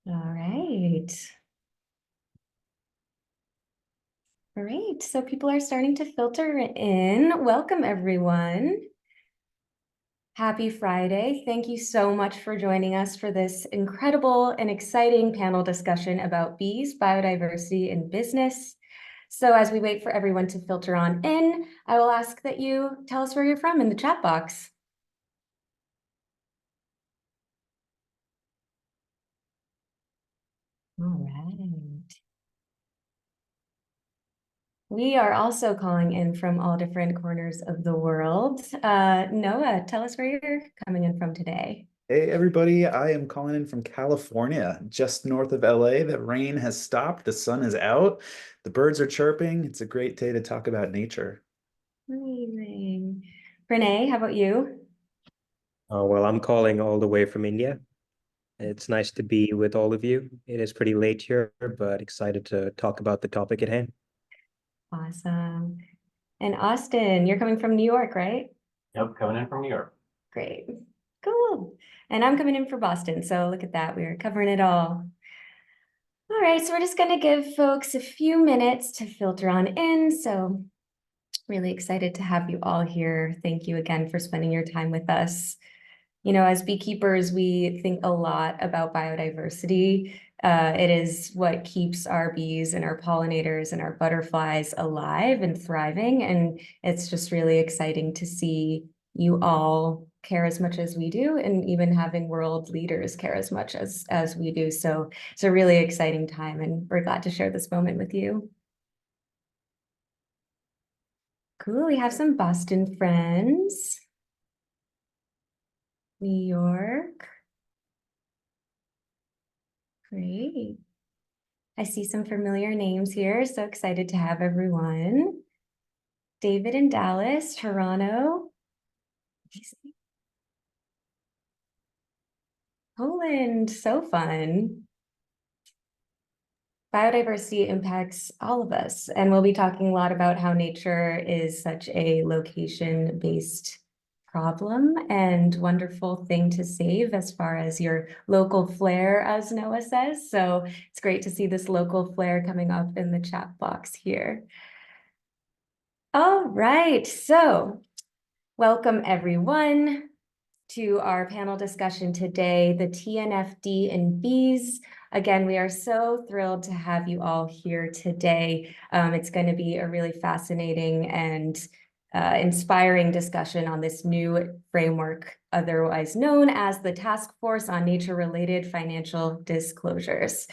All right. Great. So people are starting to filter in. Welcome, everyone. Happy Friday. Thank you so much for joining us for this incredible and exciting panel discussion about bees, biodiversity, and business. So as we wait for everyone to filter on in, I will ask that you tell us where you're from in the chat box. All right. We are also calling in from all different corners of the world. Noah, tell us where you're coming in from today. Hey everybody, I am calling in from California, just north of LA. The rain has stopped, the sun is out, the birds are chirping. It's a great day to talk about nature. Amazing. Renee, how about you? Oh, well, I'm calling all the way from India. It's nice to be with all of you. It is pretty late here, but excited to talk about the topic at hand. Awesome. And Austin, you're coming from New York, right? Yep, coming in from New York. Great. Cool. And I'm coming in from Boston. So look at that. We're covering it all. All right. So we're just going to give folks a few minutes to filter on in. So really excited to have you all here. Thank you again for spending your time with us. You know, as beekeepers, we think a lot about biodiversity. It is what keeps our bees and our pollinators and our butterflies alive and thriving. And it's just really exciting to see you all care as much as we do, and even having world leaders care as much as we do. So it's a really exciting time, and we're glad to share this moment with you. Cool. We have some Boston friends. New York. Great. I see some familiar names here. So excited to have everyone. David in Dallas, Toronto, Poland. So fun. Biodiversity impacts all of us, and we'll be talking a lot about how nature is such a location-based problem and wonderful thing to save as far as your local flair, as Noah says. So it's great to see this local flair coming up in the chat box here. All right, so welcome everyone to our panel discussion today, the TNFD in bees. Again, we are so thrilled to have you all here today. It's going to be a really fascinating and inspiring discussion on this new framework, otherwise known as the Task Force on Nature-Related Financial Disclosures.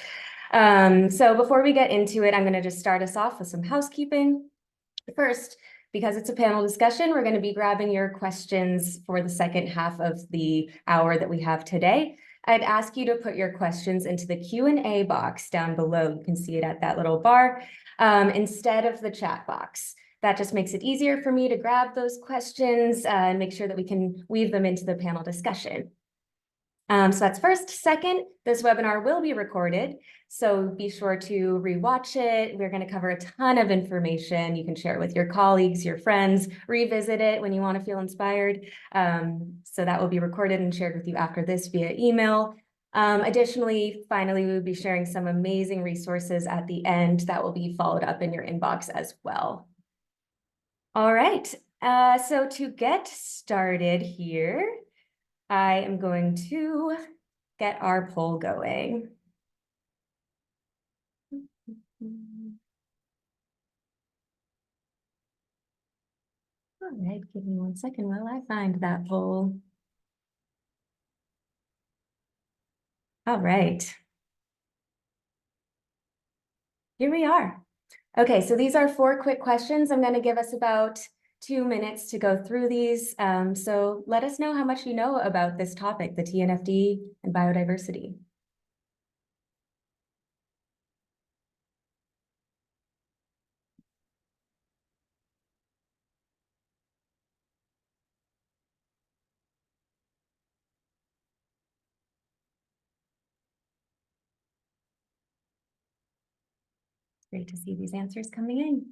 So before we get into it, I'm going to just start us off with some housekeeping. First, because it's a panel discussion, we're going to be grabbing your questions for the second half of the hour that we have today. I'd ask you to put your questions into the Q&A box down below. You can see it at that little bar instead of the chat box. That just makes it easier for me to grab those questions and make sure that we can weave them into the panel discussion. So that's first. Second, this webinar will be recorded, so be sure to rewatch it. We're going to cover a ton of information. You can share it with your colleagues, your friends, revisit it when you want to feel inspired. So that will be recorded and shared with you after this via email. Additionally, finally, we will be sharing some amazing resources at the end that will be followed up in your inbox as well. All right, so to get started here, I am going to get our poll going. All right, give me 1 second while I find that poll. All right. Here we are. Okay, so these are 4 quick questions. I'm going to give us about 2 minutes to go through these. So let us know how much you know about this topic, the TNFD and biodiversity. Great to see these answers coming in.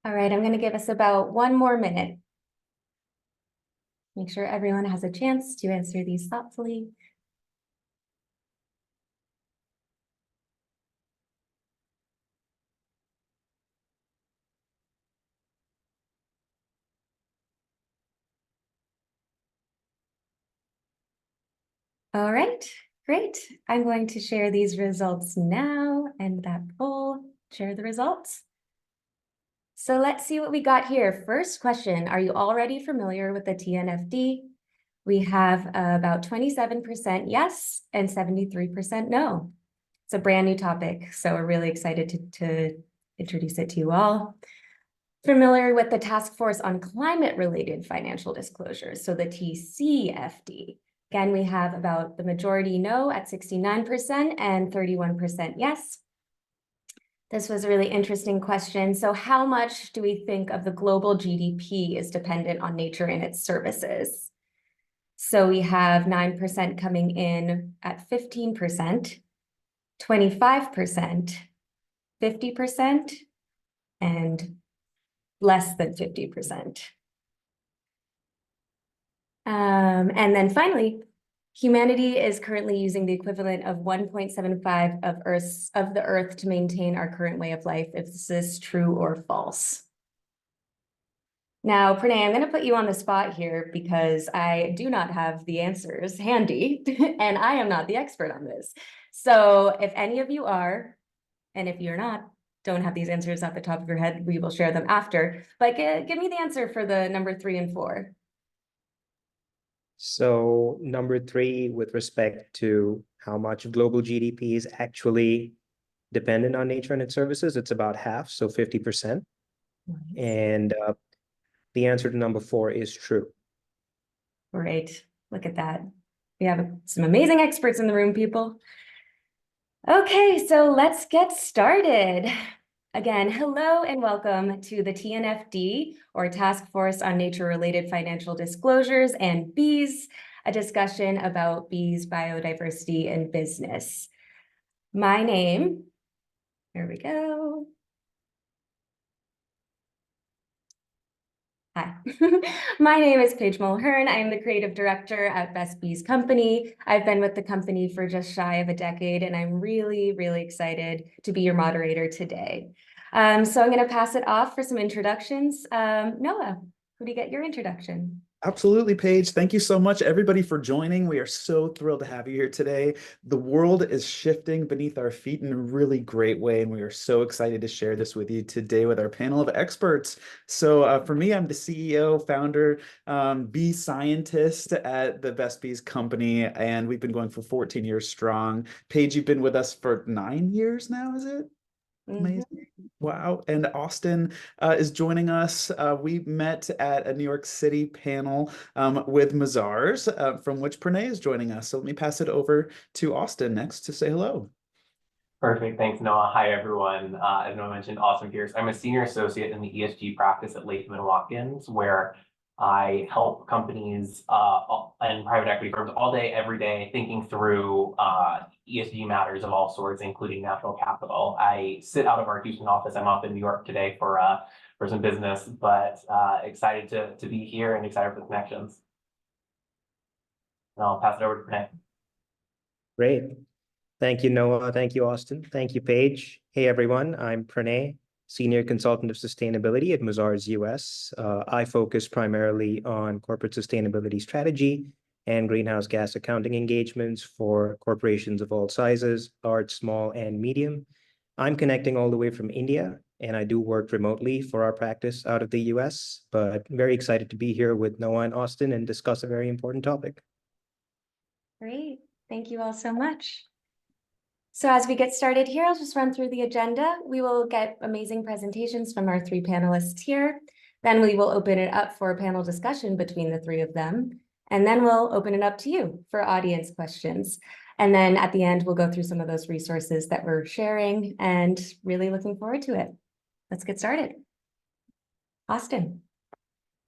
All right, I'm going to give us about 1 more minute. Make sure everyone has a chance to answer these thoughtfully. All right, great. I'm going to share these results now and that poll, share the results. So let's see what we got here. First question, are you already familiar with the TNFD? We have about 27% yes and 73% no. It's a brand new topic, so we're really excited to introduce it to you all. Familiar with the Task Force on Climate-Related Financial Disclosures, so the TCFD. Again, we have about the majority no at 69% and 31% yes. This was a really interesting question. So how much do we think of the global GDP is dependent on nature and its services? So we have 9% coming in at 15%, 25%, 50%, and less than 50%. And then finally, humanity is currently using the equivalent of 1.75 of the Earth to maintain our current way of life. Is this true or false? Now, Pranay, I'm going to put you on the spot here because I do not have the answers handy and I am not the expert on this. So if any of you are, and if you're not, don't have these answers at the top of your head, we will share them after. But give me the answer for the number 3 and 4. So number 3, with respect to how much of global GDP is actually dependent on nature and its services, it's about half, so 50%. Nice. And the answer to number 4 is true. Great. Look at that. We have some amazing experts in the room, people. Okay, so let's get started. Again, hello and welcome to the TNFD, or Task Force on Nature-Related Financial Disclosures, and bees, a discussion about bees, biodiversity, and business. My name, here we go. Hi, my name is Paige Mulhern. I am the creative director at Best Bees Company. I've been with the company for just shy of a decade, and I'm really, really excited to be your moderator today. So I'm going to pass it off for some introductions. Noah, who do you get your introduction? Absolutely, Paige. Thank you so much, everybody, for joining. We are so thrilled to have you here today. The world is shifting beneath our feet in a really great way, and we are so excited to share this with you today with our panel of experts. So for me, I'm the CEO, founder, bee scientist at the Best Bees Company, and we've been going for 14 years strong. Paige, you've been with us for 9 years now, is it? Amazing. Wow. And Austin is joining us. We met at a New York City panel with Mazars, from which Pranay is joining us. So let me pass it over to Austin next to say hello. Perfect. Thanks, Noah. Hi, everyone. As Noah mentioned, Austin Pierce. I'm a senior associate in the ESG practice at Latham & Watkins, where I help companies and private equity firms all day, every day, thinking through ESG matters of all sorts, including natural capital. I sit out of our Houston office. I'm up in New York today for some business, but excited to be here and excited for the connections. And I'll pass it over to Pranay. Great. Thank you, Noah. Thank you, Austin. Thank you, Paige. Hey, everyone. I'm Pranay, Senior Consultant of Sustainability at Mazars US. I focus primarily on corporate sustainability strategy and greenhouse gas accounting engagements for corporations of all sizes, large, small, and medium. I'm connecting all the way from India, and I do work remotely for our practice out of the US, but very excited to be here with Noah and Austin and discuss a very important topic. Great. Thank you all so much. So as we get started here, I'll just run through the agenda. We will get amazing presentations from our 3 panelists here. Then we will open it up for a panel discussion between the 3 of them. And then we'll open it up to you for audience questions. And then at the end, we'll go through some of those resources that we're sharing, and really looking forward to it. Let's get started. Austin.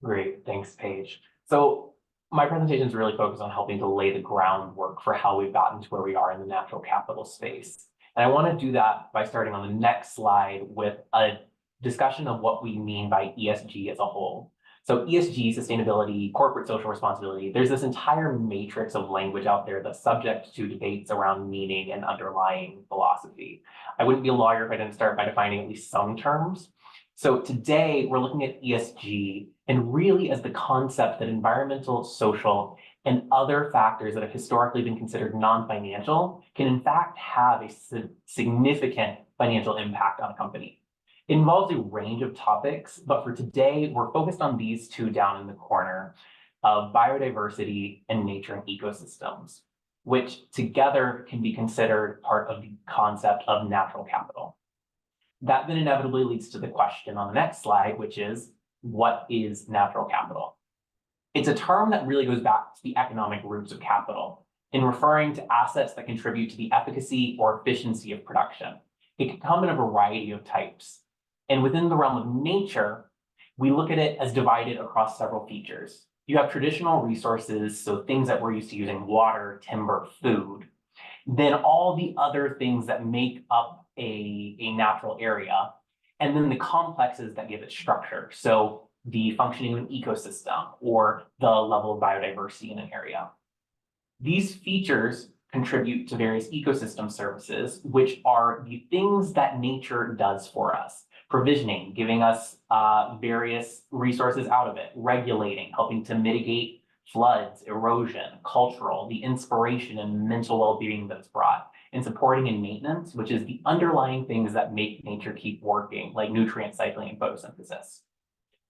Great. Thanks, Paige. So my presentation is really focused on helping to lay the groundwork for how we've gotten to where we are in the natural capital space. And I want to do that by starting on the next slide with a discussion of what we mean by ESG as a whole. So ESG, sustainability, corporate social responsibility, there's this entire matrix of language out there that's subject to debates around meaning and underlying philosophy. I wouldn't be a lawyer if I didn't start by defining at least some terms. So today we're looking at ESG and really as the concept that environmental, social, and other factors that have historically been considered non-financial can in fact have a significant financial impact on a company. It involves a range of topics, but for today, we're focused on these two down in the corner of biodiversity and nature and ecosystems, which together can be considered part of the concept of natural capital. That then inevitably leads to the question on the next slide, which is, what is natural capital? It's a term that really goes back to the economic roots of capital in referring to assets that contribute to the efficacy or efficiency of production. It can come in a variety of types. And within the realm of nature, we look at it as divided across several features. You have traditional resources, so things that we're used to using, water, timber, food. Then all the other things that make up a natural area. And then the complexes that give it structure. So the functioning of an ecosystem or the level of biodiversity in an area. These features contribute to various ecosystem services, which are the things that nature does for us. Provisioning, giving us various resources out of it, regulating, helping to mitigate floods, erosion, cultural, the inspiration and mental well-being that's brought, and supporting and maintenance, which is the underlying things that make nature keep working, like nutrient cycling and photosynthesis.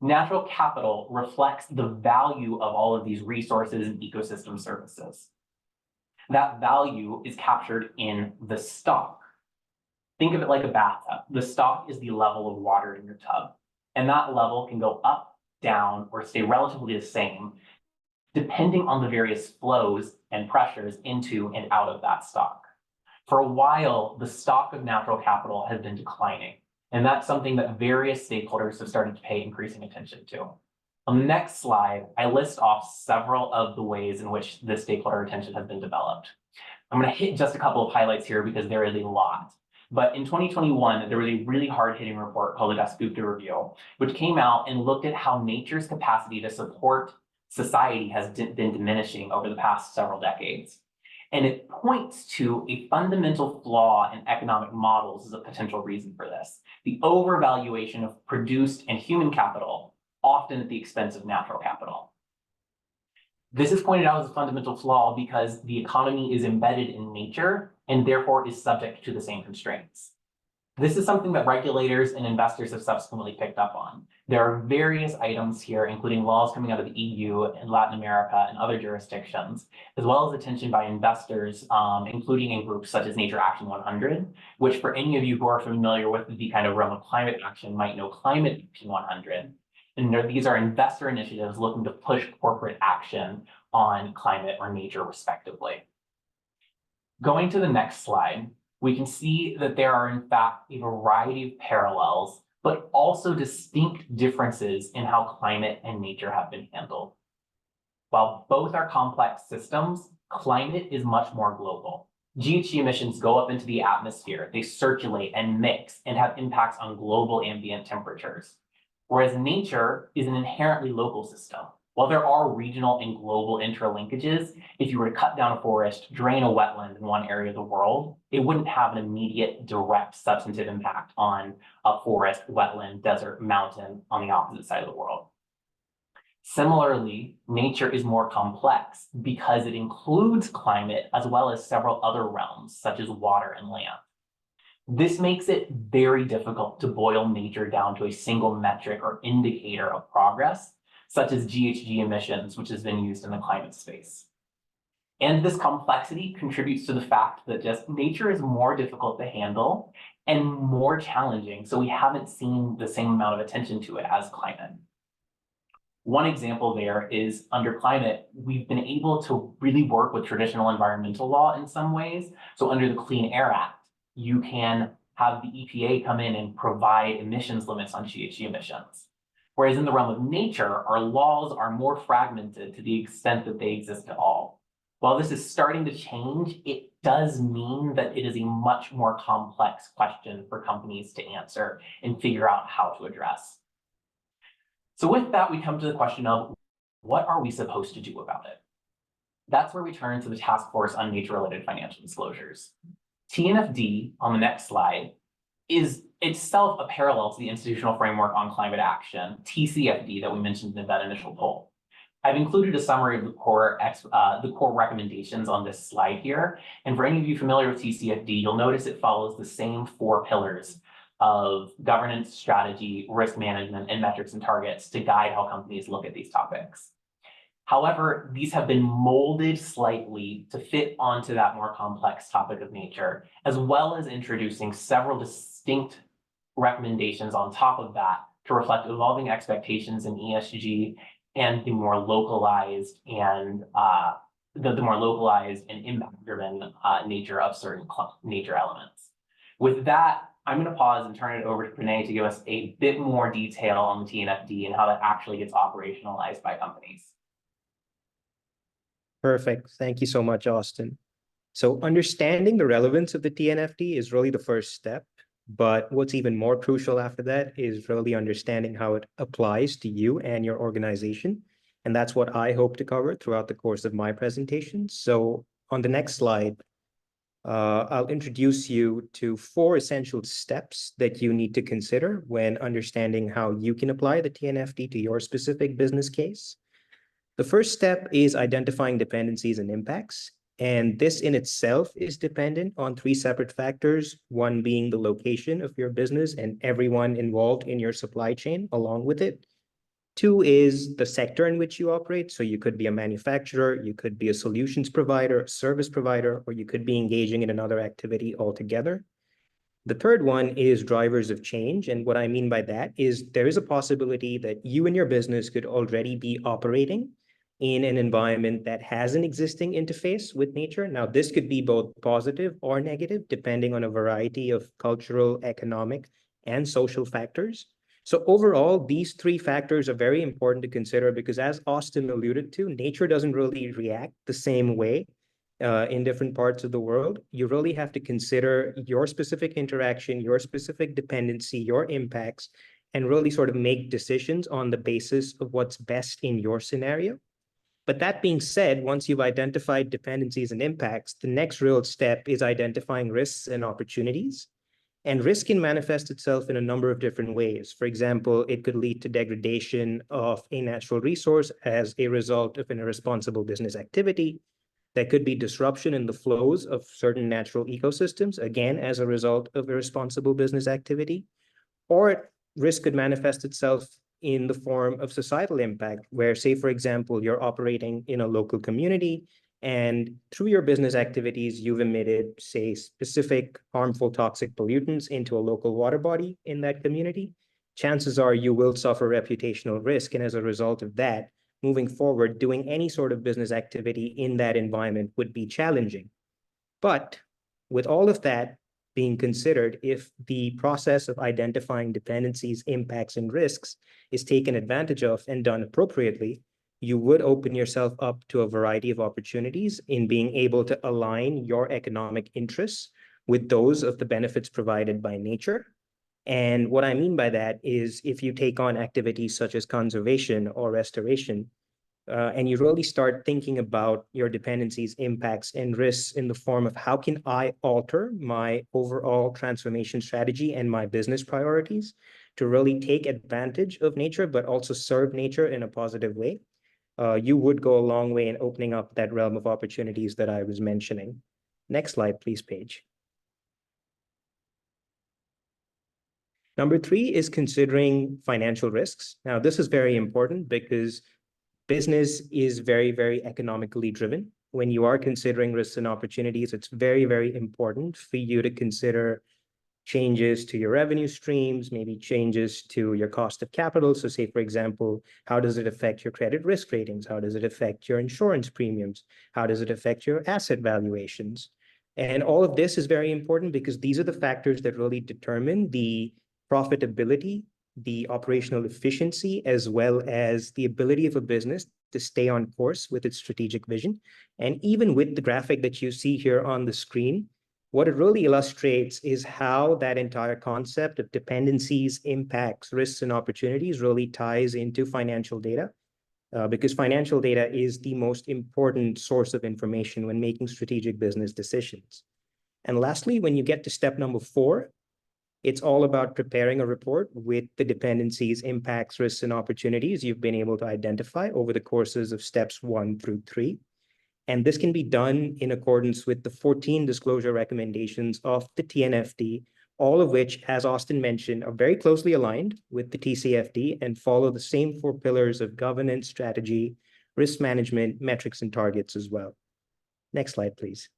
Natural capital reflects the value of all of these resources and ecosystem services. That value is captured in the stock. Think of it like a bathtub. The stock is the level of water in your tub, and that level can go up, down, or stay relatively the same, depending on the various flows and pressures into and out of that stock. For a while, the stock of natural capital has been declining, and that's something that various stakeholders have started to pay increasing attention to. On the next slide, I list off several of the ways in which this stakeholder attention has been developed. I'm going to hit just a couple of highlights here because there is a lot. But in 2021, there was a really hard-hitting report called the Dasgupta Review, which came out and looked at how nature's capacity to support society has been diminishing over the past several decades. And it points to a fundamental flaw in economic models as a potential reason for this. The overvaluation of produced and human capital, often at the expense of natural capital. This is pointed out as a fundamental flaw because the economy is embedded in nature and therefore is subject to the same constraints. This is something that regulators and investors have subsequently picked up on. There are various items here, including laws coming out of the EU and Latin America and other jurisdictions, as well as attention by investors, including in groups such as Nature Action 100, which for any of you who are familiar with the kind of realm of climate action might know Climate Action 100. And these are investor initiatives looking to push corporate action on climate or nature respectively. Going to the next slide, we can see that there are in fact a variety of parallels, but also distinct differences in how climate and nature have been handled. While both are complex systems, climate is much more global. GHG emissions go up into the atmosphere, they circulate and mix and have impacts on global ambient temperatures. Whereas nature is an inherently local system. While there are regional and global interlinkages, if you were to cut down a forest, drain a wetland in one area of the world, it wouldn't have an immediate, direct, substantive impact on a forest, wetland, desert, mountain on the opposite side of the world. Similarly, nature is more complex because it includes climate as well as several other realms, such as water and land. This makes it very difficult to boil nature down to a single metric or indicator of progress, such as GHG emissions, which has been used in the climate space. And this complexity contributes to the fact that just nature is more difficult to handle and more challenging, so we haven't seen the same amount of attention to it as climate. One example there is under climate, we've been able to really work with traditional environmental law in some ways. So under the Clean Air Act, you can have the EPA come in and provide emissions limits on GHG emissions. Whereas in the realm of nature, our laws are more fragmented to the extent that they exist at all. While this is starting to change, it does mean that it is a much more complex question for companies to answer and figure out how to address. So with that, we come to the question of what are we supposed to do about it? That's where we turn to the Task Force on Nature-Related Financial Disclosures. TNFD, on the next slide, is itself a parallel to the Institutional Framework on Climate Action, TCFD, that we mentioned in that initial poll. I've included a summary of the core recommendations on this slide here. And for any of you familiar with TCFD, you'll notice it follows the same 4 pillars of governance, strategy, risk management, and metrics and targets to guide how companies look at these topics. However, these have been molded slightly to fit onto that more complex topic of nature, as well as introducing several distinct recommendations on top of that to reflect evolving expectations in ESG and the more localized and impact-driven nature of certain nature elements. With that, I'm going to pause and turn it over to Pranay to give us a bit more detail on the TNFD and how that actually gets operationalized by companies. Perfect. Thank you so much, Austin. So understanding the relevance of the TNFD is really the first step. But what's even more crucial after that is really understanding how it applies to you and your organization. And that's what I hope to cover throughout the course of my presentation. So on the next slide, I'll introduce you to 4 essential steps that you need to consider when understanding how you can apply the TNFD to your specific business case. The first step is identifying dependencies and impacts. And this in itself is dependent on 3 separate factors, one being the location of your business and everyone involved in your supply chain along with it. 2 is the sector in which you operate. So you could be a manufacturer, you could be a solutions provider, a service provider, or you could be engaging in another activity altogether. The third one is drivers of change. And what I mean by that is there is a possibility that you and your business could already be operating in an environment that has an existing interface with nature. Now, this could be both positive or negative, depending on a variety of cultural, economic, and social factors. So overall, these 3 factors are very important to consider because as Austin alluded to, nature doesn't really react the same way in different parts of the world. You really have to consider your specific interaction, your specific dependency, your impacts, and really sort of make decisions on the basis of what's best in your scenario. But that being said, once you've identified dependencies and impacts, the next real step is identifying risks and opportunities. And risk can manifest itself in a number of different ways. For example, it could lead to degradation of a natural resource as a result of an irresponsible business activity. There could be disruption in the flows of certain natural ecosystems, again, as a result of irresponsible business activity. Or risk could manifest itself in the form of societal impact, where, say, for example, you're operating in a local community and through your business activities, you've emitted, say, specific harmful toxic pollutants into a local water body in that community. Chances are you will suffer reputational risk. And as a result of that, moving forward, doing any sort of business activity in that environment would be challenging. But with all of that being considered, if the process of identifying dependencies, impacts, and risks is taken advantage of and done appropriately, you would open yourself up to a variety of opportunities in being able to align your economic interests with those of the benefits provided by nature. And what I mean by that is if you take on activities such as conservation or restoration, and you really start thinking about your dependencies, impacts, and risks in the form of how can I alter my overall transformation strategy and my business priorities to really take advantage of nature, but also serve nature in a positive way, you would go a long way in opening up that realm of opportunities that I was mentioning. Next slide, please, Paige. Number 3 is considering financial risks. Now, this is very important because business is very, very economically driven. When you are considering risks and opportunities, it's very, very important for you to consider changes to your revenue streams, maybe changes to your cost of capital. So say, for example, how does it affect your credit risk ratings? How does it affect your insurance premiums? How does it affect your asset valuations? And all of this is very important because these are the factors that really determine the profitability, the operational efficiency, as well as the ability of a business to stay on course with its strategic vision. And even with the graphic that you see here on the screen, what it really illustrates is how that entire concept of dependencies, impacts, risks, and opportunities really ties into financial data. Because financial data is the most important source of information when making strategic business decisions. And lastly, when you get to step number 4, it's all about preparing a report with the dependencies, impacts, risks, and opportunities you've been able to identify over the courses of steps 1 through 3. And this can be done in accordance with the 14 disclosure recommendations of the TNFD, all of which, as Austin mentioned, are very closely aligned with the TCFD and follow the same 4 pillars of governance, strategy, risk management, metrics, and targets as well. Next slide, please.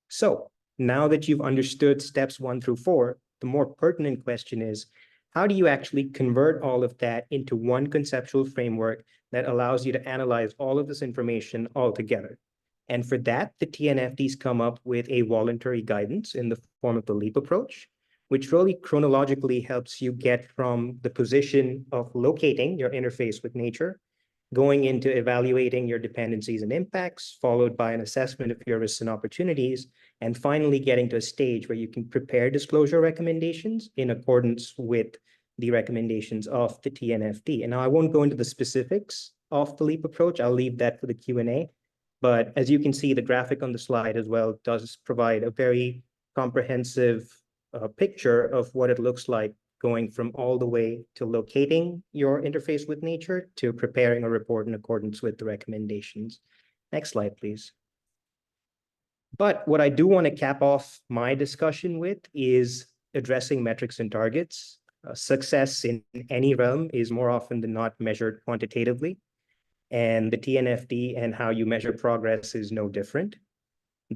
So now that you've understood steps 1 through 4, the more pertinent question is, how do you actually convert all of that into one conceptual framework that allows you to analyze all of this information all together? And for that, the TNFDs come up with a voluntary guidance in the form of the LEAP approach, which really chronologically helps you get from the position of locating your interface with nature, going into evaluating your dependencies and impacts, followed by an assessment of your risks and opportunities, and finally getting to a stage where you can prepare disclosure recommendations in accordance with the recommendations of the TNFD. And now I won't go into the specifics of the LEAP approach. I'll leave that for the Q&A. But as you can see, the graphic on the slide as well does provide a very comprehensive picture of what it looks like going from all the way to locating your interface with nature to preparing a report in accordance with the recommendations. Next slide, please. But what I do want to cap off my discussion with is addressing metrics and targets. Success in any realm is more often than not measured quantitatively. And the TNFD and how you measure progress is no different.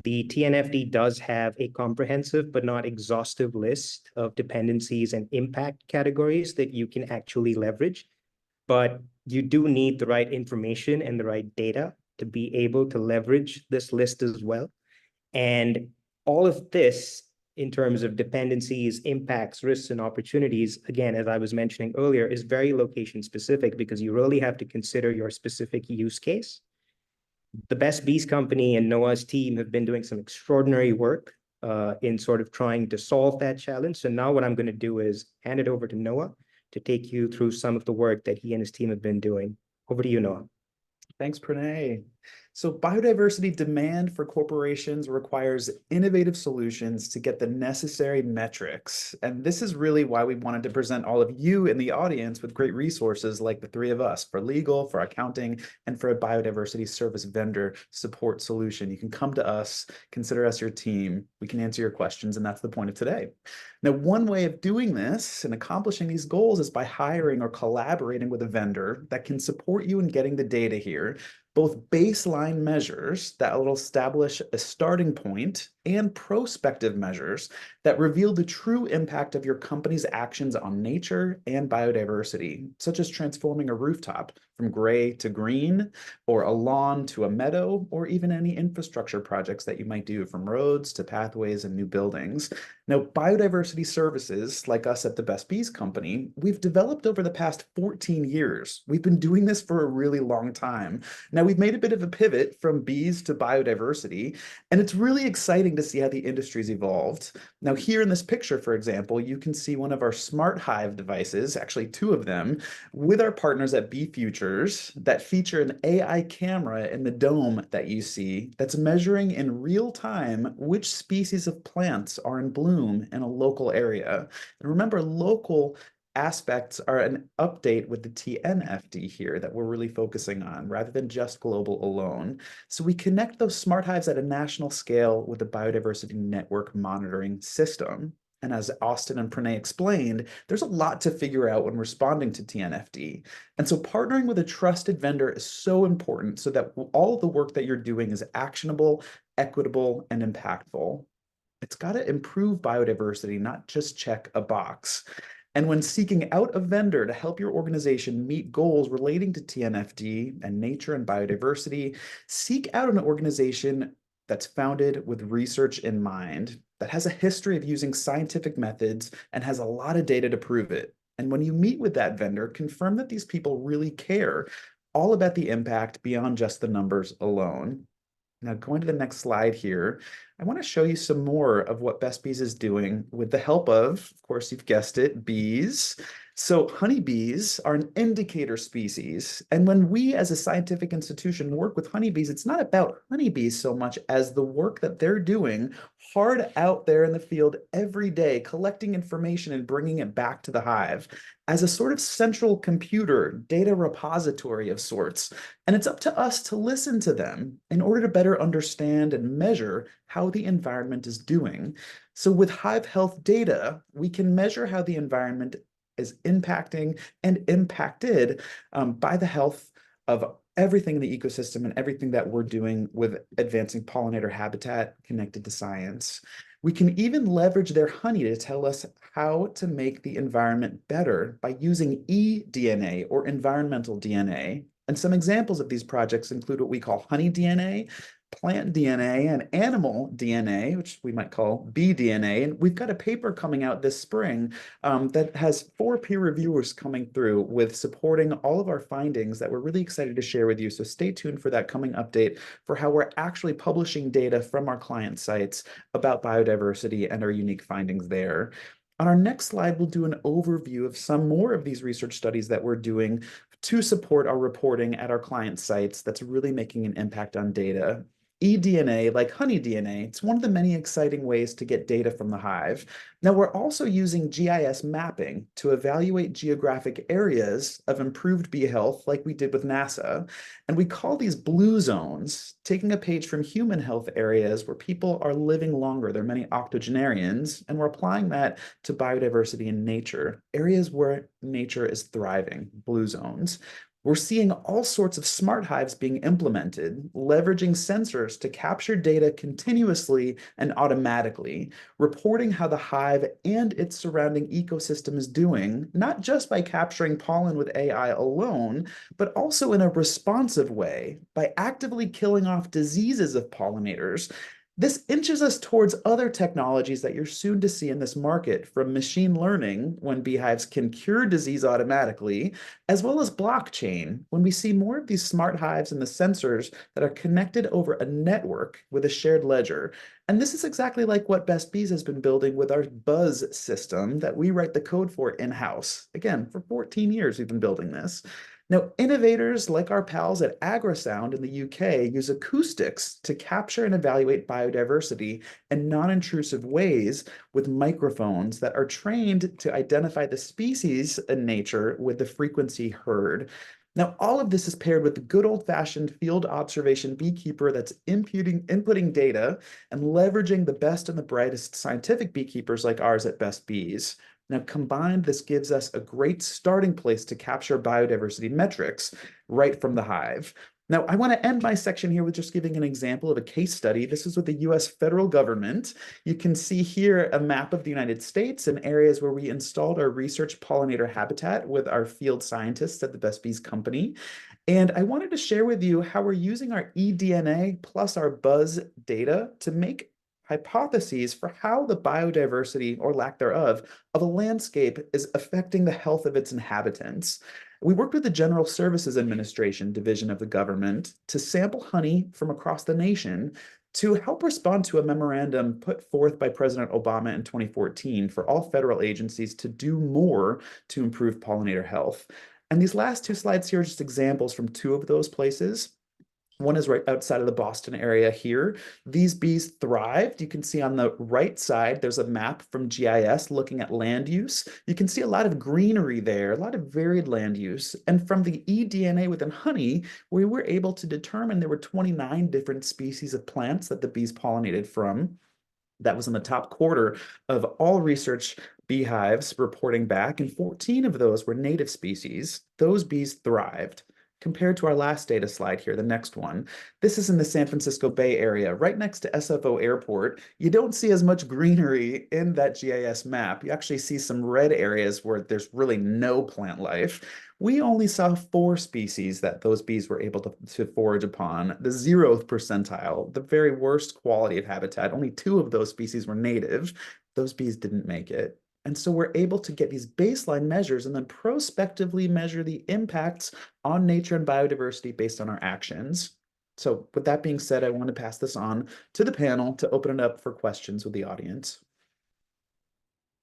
The TNFD does have a comprehensive but not exhaustive list of dependencies and impact categories that you can actually leverage, but you do need the right information and the right data to be able to leverage this list as well. And all of this in terms of dependencies, impacts, risks, and opportunities, again, as I was mentioning earlier, is very location specific because you really have to consider your specific use case. The Best Bees Company and Noah's team have been doing some extraordinary work in sort of trying to solve that challenge. So now what I'm going to do is hand it over to Noah to take you through some of the work that he and his team have been doing. Over to you, Noah. Thanks, Pranay. So biodiversity demand for corporations requires innovative solutions to get the necessary metrics. And this is really why we wanted to present all of you in the audience with great resources like the 3 of us for legal, for accounting, and for a biodiversity service vendor support solution. You can come to us, consider us your team. We can answer your questions, and that's the point of today. Now, one way of doing this and accomplishing these goals is by hiring or collaborating with a vendor that can support you in getting the data here, both baseline measures that will establish a starting point and prospective measures that reveal the true impact of your company's actions on nature and biodiversity, such as transforming a rooftop from gray to green, or a lawn to a meadow, or even any infrastructure projects that you might do from roads to pathways and new buildings. Now, biodiversity services, like us at the Best Bees Company, we've developed over the past 14 years. We've been doing this for a really long time. Now, we've made a bit of a pivot from bees to biodiversity, and it's really exciting to see how the industry's evolved. Now, here in this picture, for example, you can see one of our smart hive devices, actually 2 of them, with our partners at Bee Futures that feature an AI camera in the dome that you see that's measuring in real time which species of plants are in bloom in a local area. And remember, local aspects are an update with the TNFD here that we're really focusing on rather than just global alone. So we connect those smart hives at a national scale with the biodiversity network monitoring system. And as Austin and Pranay explained, there's a lot to figure out when responding to TNFD. And so partnering with a trusted vendor is so important so that all of the work that you're doing is actionable, equitable, and impactful. It's got to improve biodiversity, not just check a box. And when seeking out a vendor to help your organization meet goals relating to TNFD and nature and biodiversity, seek out an organization that's founded with research in mind, that has a history of using scientific methods and has a lot of data to prove it. And when you meet with that vendor, confirm that these people really care all about the impact beyond just the numbers alone. Now, going to the next slide here, I want to show you some more of what Best Bees is doing with the help of course, you've guessed it, bees. So honeybees are an indicator species. And when we as a scientific institution work with honeybees, it's not about honeybees so much as the work that they're doing hard out there in the field every day, collecting information and bringing it back to the hive as a sort of central computer, data repository of sorts. And it's up to us to listen to them in order to better understand and measure how the environment is doing. So with hive health data, we can measure how the environment is impacting and impacted by the health of everything in the ecosystem and everything that we're doing with advancing pollinator habitat connected to science. We can even leverage their honey to tell us how to make the environment better by using eDNA or environmental DNA. And some examples of these projects include what we call honey DNA, plant DNA, and animal DNA, which we might call bee DNA. And we've got a paper coming out this spring that has 4 peer reviewers coming through with supporting all of our findings that we're really excited to share with you. So stay tuned for that coming update for how we're actually publishing data from our client sites about biodiversity and our unique findings there. On our next slide, we'll do an overview of some more of these research studies that we're doing to support our reporting at our client sites that's really making an impact on data. eDNA, like honey DNA, it's one of the many exciting ways to get data from the hive. Now, we're also using GIS mapping to evaluate geographic areas of improved bee health like we did with NASA. And we call these blue zones, taking a page from human health areas where people are living longer. There are many octogenarians, and we're applying that to biodiversity in nature, areas where nature is thriving, blue zones. We're seeing all sorts of smart hives being implemented, leveraging sensors to capture data continuously and automatically, reporting how the hive and its surrounding ecosystem is doing, not just by capturing pollen with AI alone, but also in a responsive way by actively killing off diseases of pollinators. This inches us towards other technologies that you're soon to see in this market, from machine learning, when beehives can cure disease automatically, as well as blockchain, when we see more of these smart hives and the sensors that are connected over a network with a shared ledger. And this is exactly like what Best Bees has been building with our Buzz system that we write the code for in-house. Again, for 14 years, we've been building this. Now, innovators like our pals at Agrosound in the UK use acoustics to capture and evaluate biodiversity in non-intrusive ways with microphones that are trained to identify the species in nature with the frequency heard. Now, all of this is paired with the good old-fashioned field observation beekeeper that's inputting data and leveraging the best and the brightest scientific beekeepers like ours at Best Bees. Now, combined, this gives us a great starting place to capture biodiversity metrics right from the hive. Now, I want to end my section here with just giving an example of a case study. This is with the US federal government. You can see here a map of the United States and areas where we installed our research pollinator habitat with our field scientists at the Best Bees Company. And I wanted to share with you how we're using our eDNA plus our Buzz data to make hypotheses for how the biodiversity, or lack thereof, of a landscape is affecting the health of its inhabitants. We worked with the General Services Administration division of the government to sample honey from across the nation to help respond to a memorandum put forth by President Obama in 2014 for all federal agencies to do more to improve pollinator health. And these last 2 slides here are just examples from 2 of those places. One is right outside of the Boston area here. These bees thrived. You can see on the right side, there's a map from GIS looking at land use. You can see a lot of greenery there, a lot of varied land use. And from the eDNA within honey, we were able to determine there were 29 different species of plants that the bees pollinated from. That was in the top quarter of all research beehives reporting back, and 14 of those were native species. Those bees thrived. Compared to our last data slide here, the next one, this is in the San Francisco Bay Area, right next to SFO Airport. You don't see as much greenery in that GIS map. You actually see some red areas where there's really no plant life. We only saw 4 species that those bees were able to forage upon, the 0th percentile, the very worst quality of habitat. Only 2 of those species were native. Those bees didn't make it. And so we're able to get these baseline measures and then prospectively measure the impacts on nature and biodiversity based on our actions. So with that being said, I want to pass this on to the panel to open it up for questions with the audience.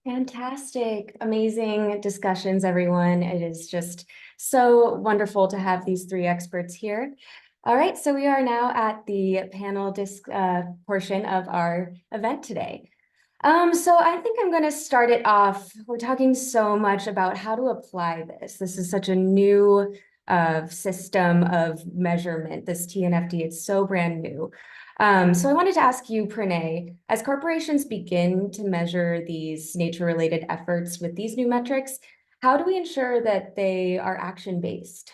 Fantastic, amazing discussions, everyone. It is just so wonderful to have these three experts here. All right, so we are now at the panel portion of our event today. So I think I'm going to start it off. We're talking so much about how to apply this. This is such a new system of measurement, this TNFD. It's so brand new. So I wanted to ask you, Pranay, as corporations begin to measure these nature-related efforts with these new metrics, how do we ensure that they are action-based?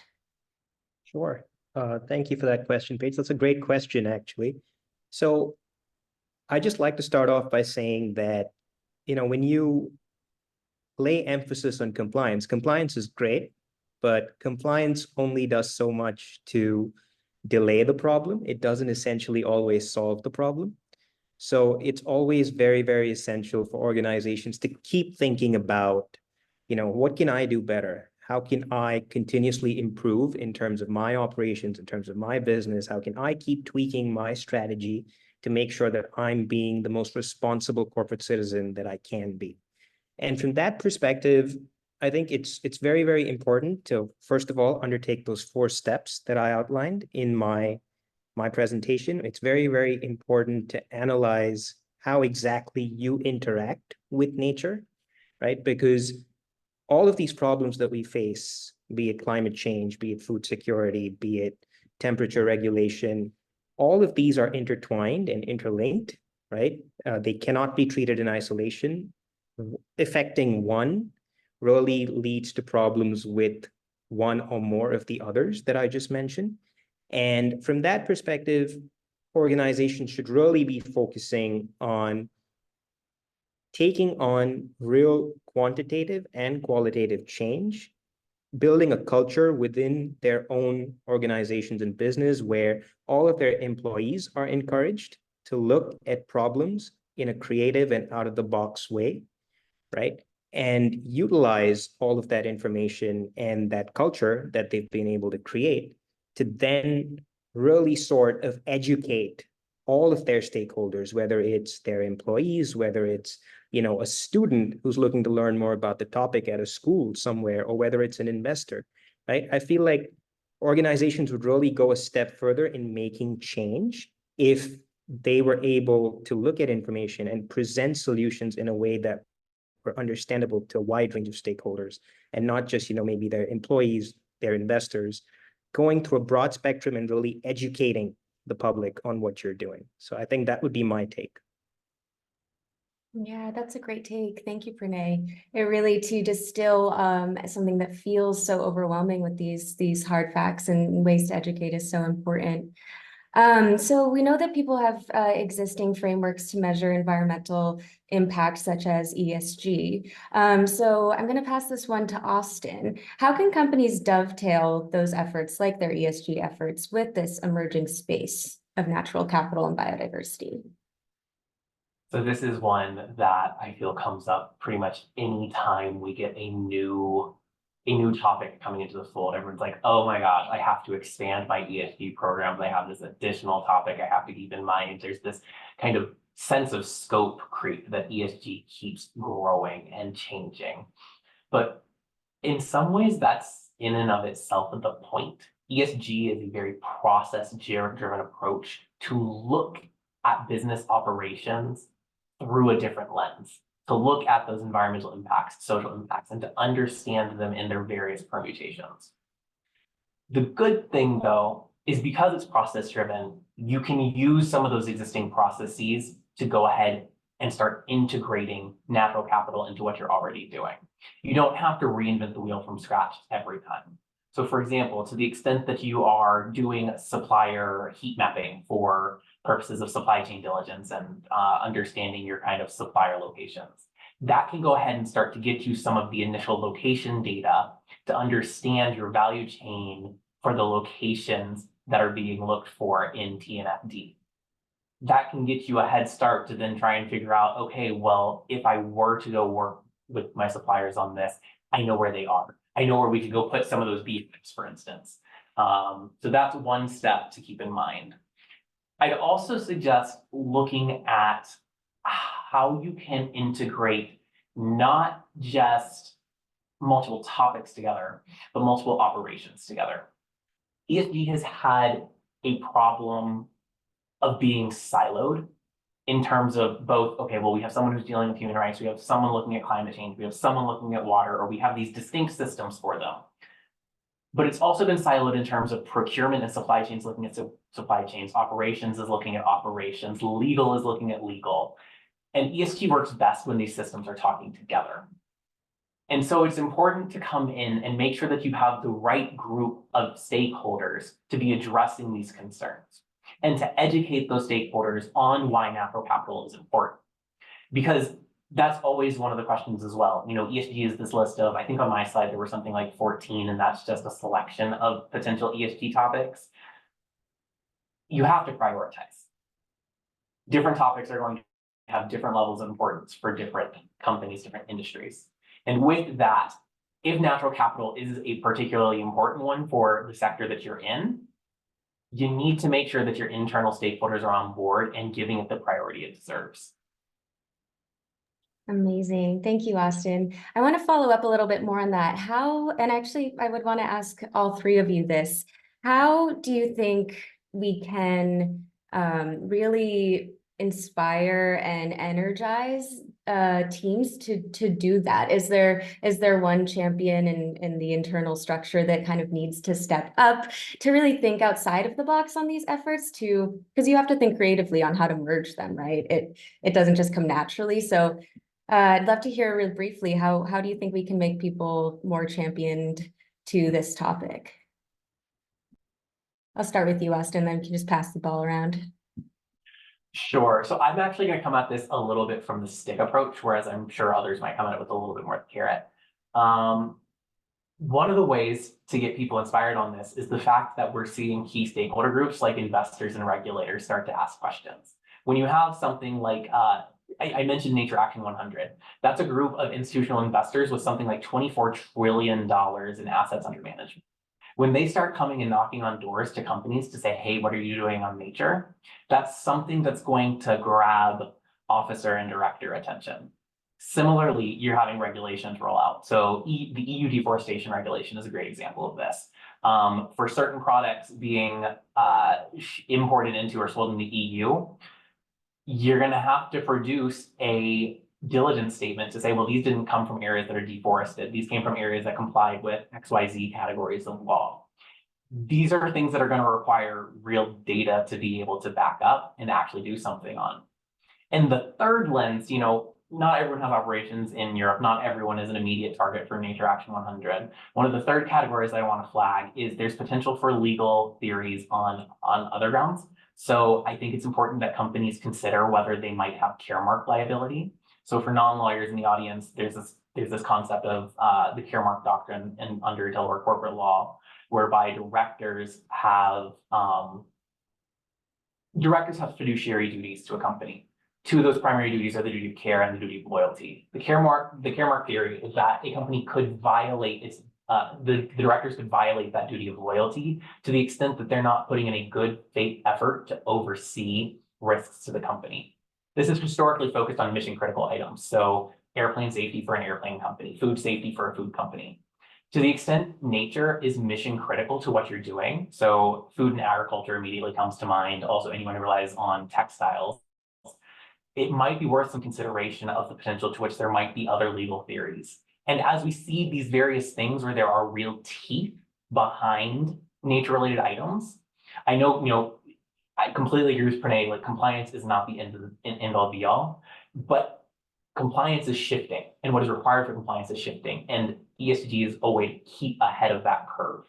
Sure. Thank you for that question, Paige. That's a great question, actually. So I just like to start off by saying that, when you lay emphasis on compliance, compliance is great, but compliance only does so much to delay the problem. It doesn't essentially always solve the problem. So it's always very, very essential for organizations to keep thinking about, what can I do better? How can I continuously improve in terms of my operations, in terms of my business? How can I keep tweaking my strategy to make sure that I'm being the most responsible corporate citizen that I can be? And from that perspective, I think it's very, very important to, first of all, undertake those 4 steps that I outlined in my presentation. It's very, very important to analyze how exactly you interact with nature, right? Because all of these problems that we face, be it climate change, be it food security, be it temperature regulation, all of these are intertwined and interlinked, right? They cannot be treated in isolation. Affecting one really leads to problems with one or more of the others that I just mentioned. And from that perspective, organizations should really be focusing on taking on real quantitative and qualitative change, building a culture within their own organizations and business where all of their employees are encouraged to look at problems in a creative and out-of-the-box way, right? And utilize all of that information and that culture that they've been able to create to then really sort of educate all of their stakeholders, whether it's their employees, whether it's a student who's looking to learn more about the topic at a school somewhere, or whether it's an investor, right? I feel like organizations would really go a step further in making change if they were able to look at information and present solutions in a way that were understandable to a wide range of stakeholders, and not just, maybe their employees, their investors, going through a broad spectrum and really educating the public on what you're doing. So I think that would be my take. Yeah, that's a great take. Thank you, Pranay. It really to distill something that feels so overwhelming with these hard facts and ways to educate is so important. So we know that people have existing frameworks to measure environmental impact, such as ESG. So I'm going to pass this one to Austin. How can companies dovetail those efforts, like their ESG efforts, with this emerging space of natural capital and biodiversity? So this is one that I feel comes up pretty much any time we get a new topic coming into the fold. Everyone's like, oh my gosh, I have to expand my ESG programs. I have this additional topic I have to keep in mind. There's this kind of sense of scope creep that ESG keeps growing and changing. But in some ways, that's in and of itself the point. ESG is a very process-driven approach to look at business operations through a different lens, to look at those environmental impacts, social impacts, and to understand them in their various permutations. The good thing, though, is because it's process-driven, you can use some of those existing processes to go ahead and start integrating natural capital into what you're already doing. You don't have to reinvent the wheel from scratch every time. So for example, to the extent that you are doing supplier heat mapping for purposes of supply chain diligence and understanding your kind of supplier locations, that can go ahead and start to get you some of the initial location data to understand your value chain for the locations that are being looked for in TNFD. That can get you a head start to then try and figure out, okay, well, if I were to go work with my suppliers on this, I know where they are. I know where we could go put some of those beefs, for instance. So that's one step to keep in mind. I'd also suggest looking at how you can integrate not just multiple topics together, but multiple operations together. ESG has had a problem of being siloed in terms of both, okay, well, we have someone who's dealing with human rights, we have someone looking at climate change, we have someone looking at water, or we have these distinct systems for them. But it's also been siloed in terms of procurement and supply chains looking at supply chains, operations is looking at operations, legal is looking at legal. And ESG works best when these systems are talking together. And so it's important to come in and make sure that you have the right group of stakeholders to be addressing these concerns and to educate those stakeholders on why natural capital is important. Because that's always one of the questions as well. You know, ESG is this list of, I think on my slide, there were something like 14, and that's just a selection of potential ESG topics. You have to prioritize. Different topics are going to have different levels of importance for different companies, different industries. And with that, if natural capital is a particularly important one for the sector that you're in, you need to make sure that your internal stakeholders are on board and giving it the priority it deserves. Amazing. Thank you, Austin. I want to follow up a little bit more on that. And actually, I would want to ask all three of you this. How do you think we can really inspire and energize teams to do that? Is there one champion in the internal structure that kind of needs to step up to really think outside of the box on these efforts, because you have to think creatively on how to merge them, right? It doesn't just come naturally. So I'd love to hear real briefly, how do you think we can make people more championed to this topic? I'll start with you, Austin, then we can just pass the ball around. Sure. So I'm actually going to come at this a little bit from the stick approach, whereas I'm sure others might come at it with a little bit more of the carrot. One of the ways to get people inspired on this is the fact that we're seeing key stakeholder groups like investors and regulators start to ask questions. When you have something like, I mentioned Nature Action 100, that's a group of institutional investors with something like $24 trillion in assets under management. When they start coming and knocking on doors to companies to say, hey, what are you doing on nature? That's something that's going to grab officer and director attention. Similarly, you're having regulations roll out. So the EU deforestation regulation is a great example of this. For certain products being imported into or sold in the EU, you're going to have to produce a diligence statement to say, well, these didn't come from areas that are deforested. These came from areas that complied with XYZ categories of law. These are things that are going to require real data to be able to back up and actually do something on. And the third lens, you know, not everyone has operations in Europe. Not everyone is an immediate target for Nature Action 100. One of the third categories I want to flag is there's potential for legal theories on other grounds. So I think it's important that companies consider whether they might have caremark liability. So for non-lawyers in the audience, there's this concept of the caremark doctrine and under Delaware corporate law, whereby directors have fiduciary duties to a company. Two of those primary duties are the duty of care and the duty of loyalty. The caremark theory is that a company could violate its the directors could violate that duty of loyalty to the extent that they're not putting in a good faith effort to oversee risks to the company. This is historically focused on mission critical items. So airplane safety for an airplane company, food safety for a food company. To the extent nature is mission critical to what you're doing, so food and agriculture immediately comes to mind, also anyone who relies on textiles, it might be worth some consideration of the potential to which there might be other legal theories. And as we see these various things where there are real teeth behind nature-related items, I know, you know, I completely agree with Pranay, like compliance is not the end all be all, but compliance is shifting, and what is required for compliance is shifting, and ESG is a way to keep ahead of that curve.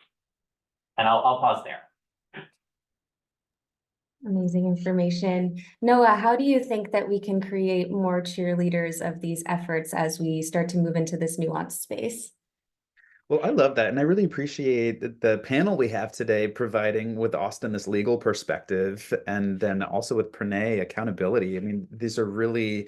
And I'll pause there. Amazing information. Noah, how do you think that we can create more cheerleaders of these efforts as we start to move into this nuanced space? Well, I love that. And I really appreciate the panel we have today providing with Austin this legal perspective and then also with Pranay accountability. I mean, these are really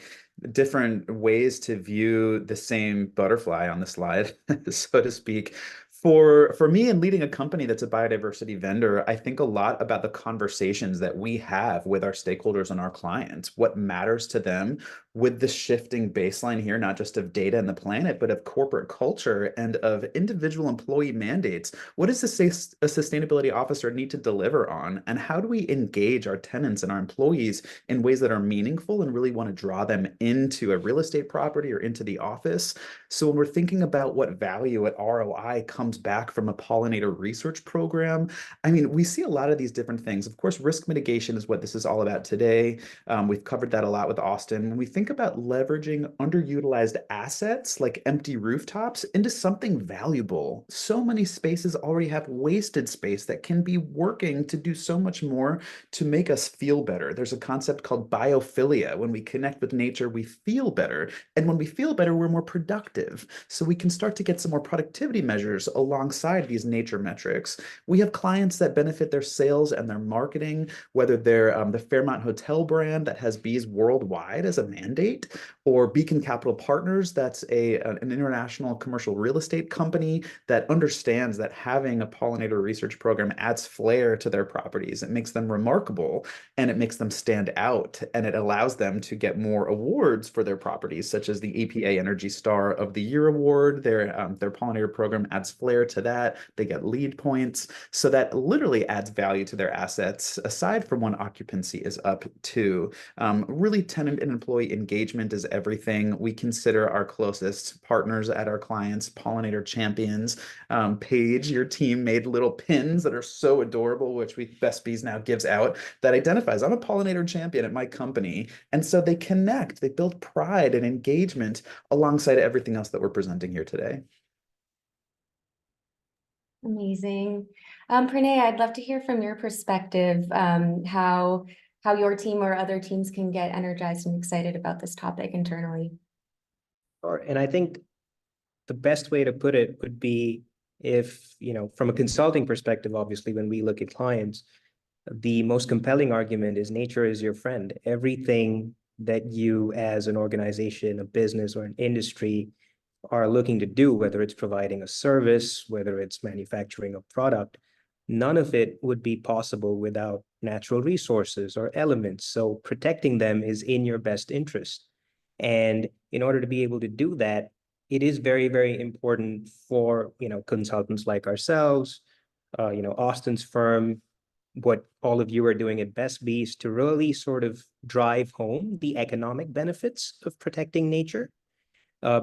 different ways to view the same butterfly on the slide, so to speak. For me in leading a company that's a biodiversity vendor, I think a lot about the conversations that we have with our stakeholders and our clients, what matters to them with the shifting baseline here, not just of data and the planet, but of corporate culture and of individual employee mandates. What does a sustainability officer need to deliver on? And how do we engage our tenants and our employees in ways that are meaningful and really want to draw them into a real estate property or into the office? So when we're thinking about what value at ROI comes back from a pollinator research program, I mean, we see a lot of these different things. Of course, risk mitigation is what this is all about today. We've covered that a lot with Austin. When we think about leveraging underutilized assets like empty rooftops into something valuable, so many spaces already have wasted space that can be working to do so much more to make us feel better. There's a concept called biophilia. When we connect with nature, we feel better. And when we feel better, we're more productive. So we can start to get some more productivity measures alongside these nature metrics. We have clients that benefit their sales and their marketing, whether they're the Fairmont Hotel brand that has bees worldwide as a mandate, or Beacon Capital Partners, that's an international commercial real estate company that understands that having a pollinator research program adds flair to their properties. It makes them remarkable and it makes them stand out, and it allows them to get more awards for their properties, such as the EPA Energy Star of the Year award. Their pollinator program adds flair to that. They get lead points. So that literally adds value to their assets, aside from when occupancy is up too. Really, tenant and employee engagement is everything. We consider our closest partners at our clients pollinator champions. Paige, your team made little pins that are so adorable, which Best Bees now gives out, that identifies I'm a pollinator champion at my company. And so they connect, they build pride and engagement alongside everything else that we're presenting here today. Amazing. Pranay, I'd love to hear from your perspective, how your team or other teams can get energized and excited about this topic internally. Sure. And I think the best way to put it would be if, from a consulting perspective, obviously, when we look at clients, the most compelling argument is nature is your friend. Everything that you as an organization, a business, or an industry are looking to do, whether it's providing a service, whether it's manufacturing a product, none of it would be possible without natural resources or elements. So protecting them is in your best interest. And in order to be able to do that, it is very, very important for, consultants like ourselves, Austin's firm, what all of you are doing at Best Bees to really sort of drive home the economic benefits of protecting nature.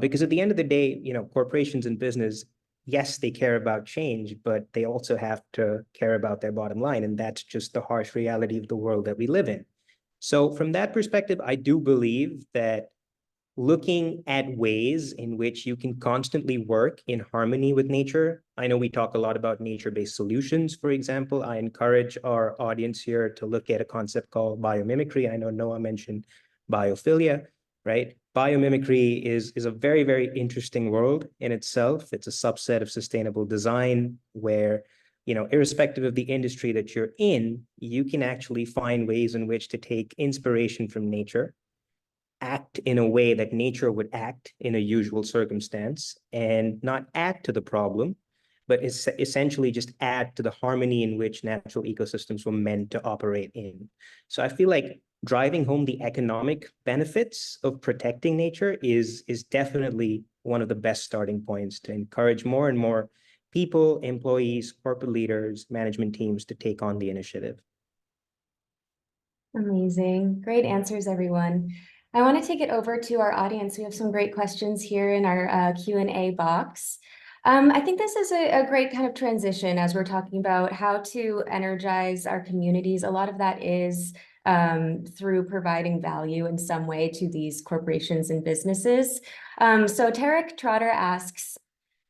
Because at the end of the day, corporations and business, yes, they care about change, but they also have to care about their bottom line. And that's just the harsh reality of the world that we live in. So from that perspective, I do believe that looking at ways in which you can constantly work in harmony with nature. I know we talk a lot about nature-based solutions, for example. I encourage our audience here to look at a concept called biomimicry. I know Noah mentioned biophilia, right? Biomimicry is a very, very interesting world in itself. It's a subset of sustainable design where, irrespective of the industry that you're in, you can actually find ways in which to take inspiration from nature, act in a way that nature would act in a usual circumstance, and not add to the problem, but essentially just add to the harmony in which natural ecosystems were meant to operate in. So I feel like driving home the economic benefits of protecting nature is definitely one of the best starting points to encourage more and more people, employees, corporate leaders, management teams to take on the initiative. Amazing. Great answers, everyone. I want to take it over to our audience. We have some great questions here in our Q&A box. I think this is a great kind of transition as we're talking about how to energize our communities. A lot of that is through providing value in some way to these corporations and businesses. So Tarek Trotter asks,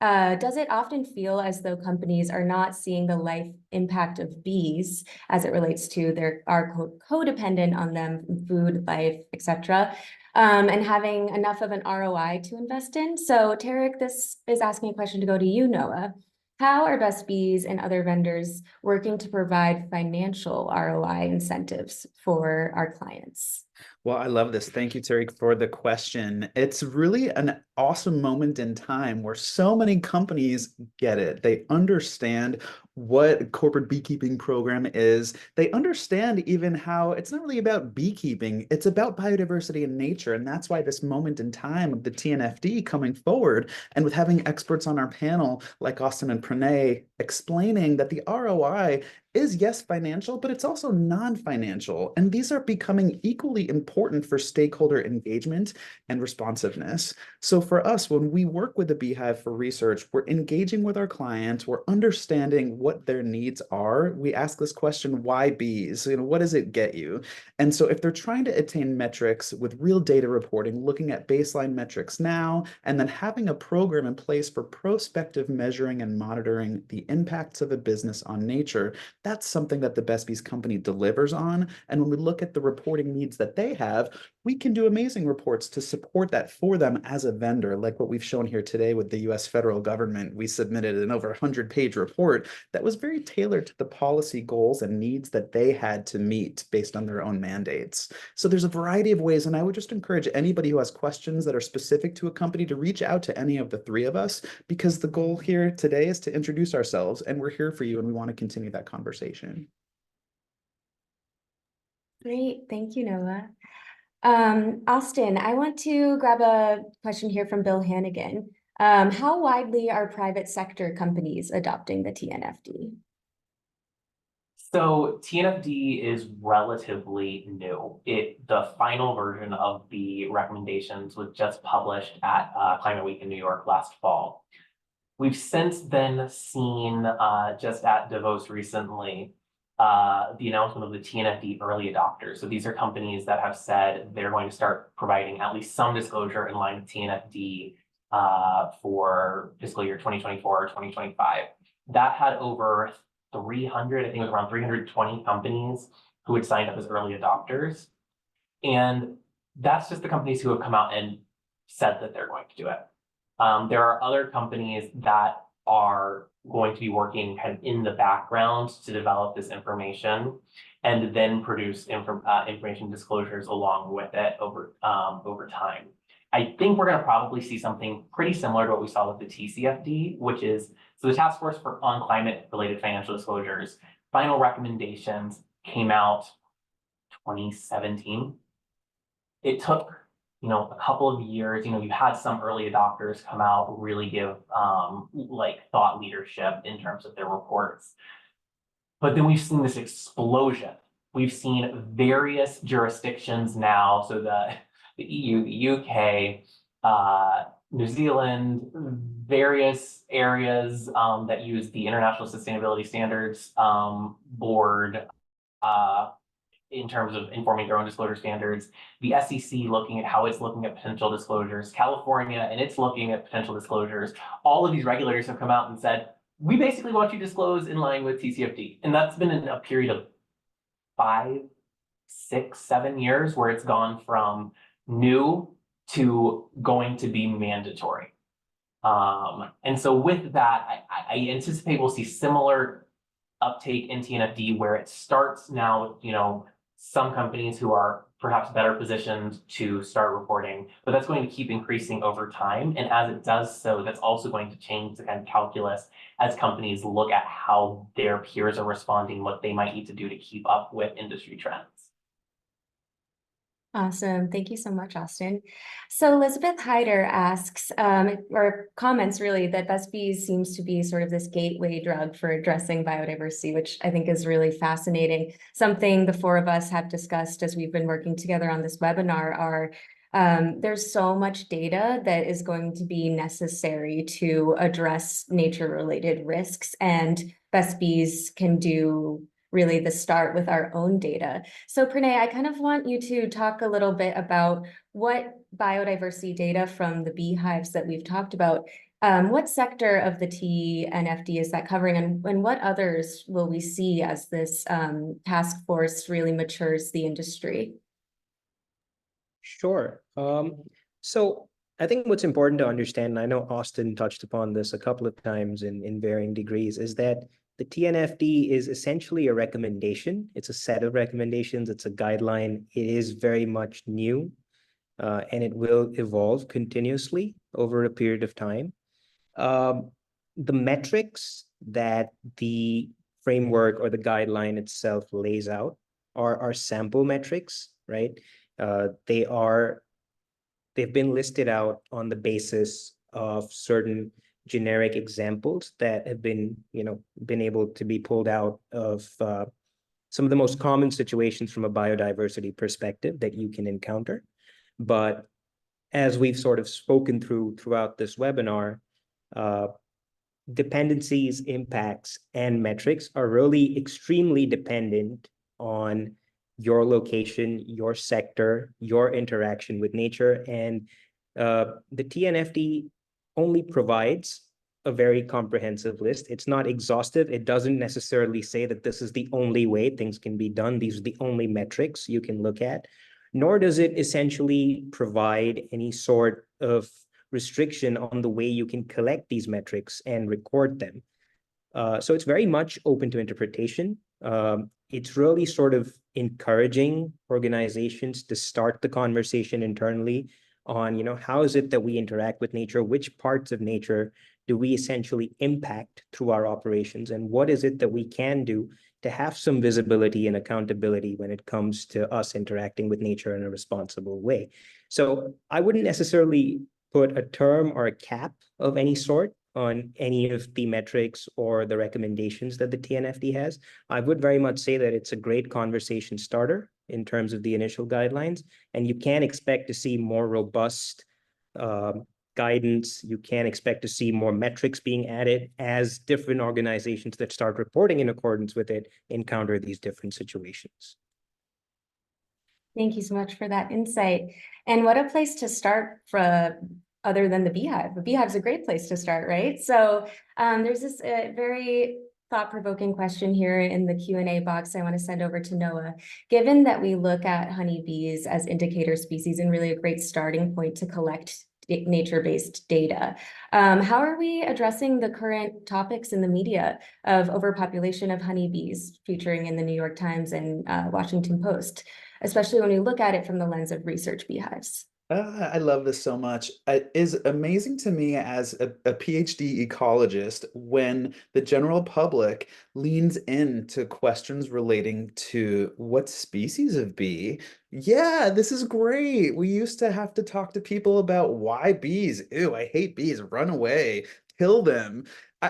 does it often feel as though companies are not seeing the life impact of bees as it relates to are codependent on them, food, life, etc., and having enough of an ROI to invest in? So Tarek, this is asking a question to go to you, Noah. How are Best Bees and other vendors working to provide financial ROI incentives for our clients? Well, I love this. Thank you, Terry, for the question. It's really an awesome moment in time where so many companies get it. They understand what corporate beekeeping program is. They understand even how it's not really about beekeeping, it's about biodiversity and nature. And that's why this moment in time of the TNFD coming forward and with having experts on our panel like Austin and Pranay explaining that the ROI is, yes, financial, but it's also non-financial. And these are becoming equally important for stakeholder engagement and responsiveness. So for us, when we work with the Beehive for research, we're engaging with our clients, we're understanding what their needs are. We ask this question, why bees? What does it get you? And so if they're trying to attain metrics with real data reporting, looking at baseline metrics now, and then having a program in place for prospective measuring and monitoring the impacts of a business on nature, that's something that the Best Bees company delivers on. And when we look at the reporting needs that they have, we can do amazing reports to support that for them as a vendor, like what we've shown here today with the US federal government. We submitted an over 100-page report that was very tailored to the policy goals and needs that they had to meet based on their own mandates. So there's a variety of ways, and I would just encourage anybody who has questions that are specific to a company to reach out to any of the three of us, because the goal here today is to introduce ourselves, and we're here for you, and we want to continue that conversation. Great, thank you, Noah. Austin, I want to grab a question here from Bill Hannigan. How widely are private sector companies adopting the TNFD? So TNFD is relatively new. The final version of the recommendations was just published at Climate Week in New York last fall. We've since then seen just at Davos recently the announcement of the TNFD early adopters. So these are companies that have said they're going to start providing at least some disclosure in line with TNFD for fiscal year 2024 or 2025. That had over 300, I think it was around 320 companies who had signed up as early adopters. And that's just the companies who have come out and said that they're going to do it. There are other companies that are going to be working kind of in the background to develop this information and then produce information disclosures along with it over time. I think we're going to probably see something pretty similar to what we saw with the TCFD, which is, so the Task Force on Climate-Related Financial Disclosures, final recommendations came out 2017. It took, a couple of years. You had some early adopters come out, really give like thought leadership in terms of their reports. But then we've seen this explosion. We've seen various jurisdictions now, so the EU, the UK, New Zealand, various areas that use the International Sustainability Standards Board in terms of informing their own disclosure standards, the SEC looking at how it's looking at potential disclosures, California and it's looking at potential disclosures. All of these regulators have come out and said, we basically want you to disclose in line with TCFD. And that's been in a period of 5, 6, 7 years where it's gone from new to going to be mandatory. And so with that, I anticipate we'll see similar uptake in TNFD where it starts now, some companies who are perhaps better positioned to start reporting, but that's going to keep increasing over time. And as it does so, that's also going to change the kind of calculus as companies look at how their peers are responding, what they might need to do to keep up with industry trends. Awesome. Thank you so much, Austin. So Elizabeth Hyder asks, or comments really, that Best Bees seems to be sort of this gateway drug for addressing biodiversity, which I think is really fascinating. Something the four of us have discussed as we've been working together on this webinar are there's so much data that is going to be necessary to address nature-related risks, and Best Bees can do really the start with our own data. So Pranay, I kind of want you to talk a little bit about what biodiversity data from the beehives that we've talked about, what sector of the TNFD is that covering, and what others will we see as this task force really matures the industry? Sure. So I think what's important to understand, and I know Austin touched upon this a couple of times in varying degrees, is that the TNFD is essentially a recommendation. It's a set of recommendations. It's a guideline. It is very much new, and it will evolve continuously over a period of time. The metrics that the framework or the guideline itself lays out are sample metrics, right? They've been listed out on the basis of certain generic examples that have been able to be pulled out of some of the most common situations from a biodiversity perspective that you can encounter. But as we've sort of spoken throughout this webinar, dependencies, impacts, and metrics are really extremely dependent on your location, your sector, your interaction with nature. And the TNFD only provides a very comprehensive list. It's not exhaustive. It doesn't necessarily say that this is the only way things can be done. These are the only metrics you can look at, nor does it essentially provide any sort of restriction on the way you can collect these metrics and record them. So it's very much open to interpretation. It's really sort of encouraging organizations to start the conversation internally on, how is it that we interact with nature? Which parts of nature do we essentially impact through our operations? And what is it that we can do to have some visibility and accountability when it comes to us interacting with nature in a responsible way? So I wouldn't necessarily put a term or a cap of any sort on any of the metrics or the recommendations that the TNFD has. I would very much say that it's a great conversation starter in terms of the initial guidelines, and you can expect to see more robust guidance. You can expect to see more metrics being added as different organizations that start reporting in accordance with it encounter these different situations. Thank you so much for that insight. And what a place to start from other than the Beehive. The Beehive's a great place to start, right? So there's this very thought-provoking question here in the Q&A box I want to send over to Noah. Given that we look at honeybees as indicator species and really a great starting point to collect nature-based data, how are we addressing the current topics in the media of overpopulation of honeybees featuring in the New York Times and Washington Post, especially when we look at it from the lens of research beehives? I love this so much. It is amazing to me as a PhD ecologist when the general public leans into questions relating to what species of bee. Yeah, this is great. We used to have to talk to people about why bees. Ew, I hate bees. Run away. Kill them.